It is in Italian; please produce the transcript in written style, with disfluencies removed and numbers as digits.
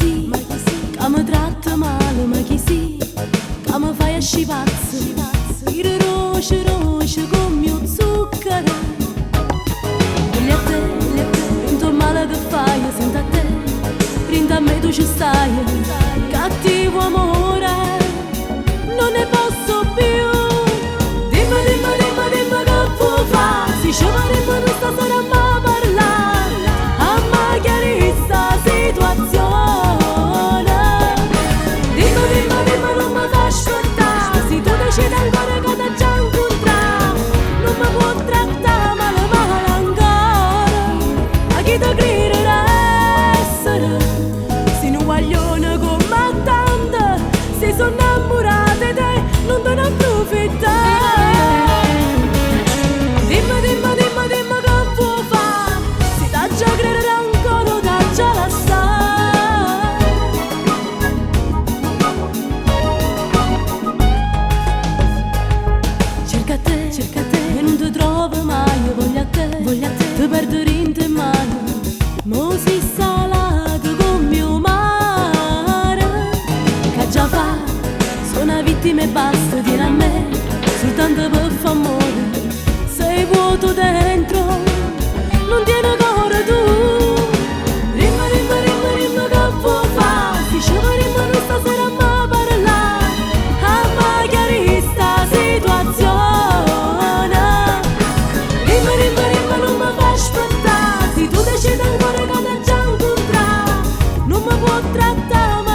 sì, che mi tratta male, ma chi sì, che mi fai esci pazzo, tira roce, roce come un zucchero. Voglio a te, pinto male che fai, sento a te, rinda a me tu ci stai, cattivo amore, non ne posso più. Dimmi, dimmi, dimmi, dimmi che vuoi fare, si scivoleremo non stasera a me parlare, a me chiarire sta situazione. Dimmi, dimmi, dimmi, non mi fai aspettare, se tu decidi ancora che ti già incontrato, non mi può trattare male, male ancora, a chi ti crederà essere, se non guaglione come tante, se sono innamorata di te, non te ne approfittare. Dimmi, dimmi, dimmi, dimmi che vuoi fare, se t'ha già credere ancora o t'ha già lasciato. Cerca te, e non ti trovo mai, voglio a te, ti perdere in te mano, mo si salato con mio mare, che già fa, sono una vittima e basta, tieni a me, soltanto per far amore, sei vuoto dentro, non tieni ancora tu. Dimmi, dimmi, dimmi, dimmi che vuoi fare, si scivoleremo non stasera a me parlare, a me chiarire sta situazione. Dimmi, dimmi, dimmi, non mi fai aspettare, se tu decidi ancora che ti già incontrato, non mi può trattare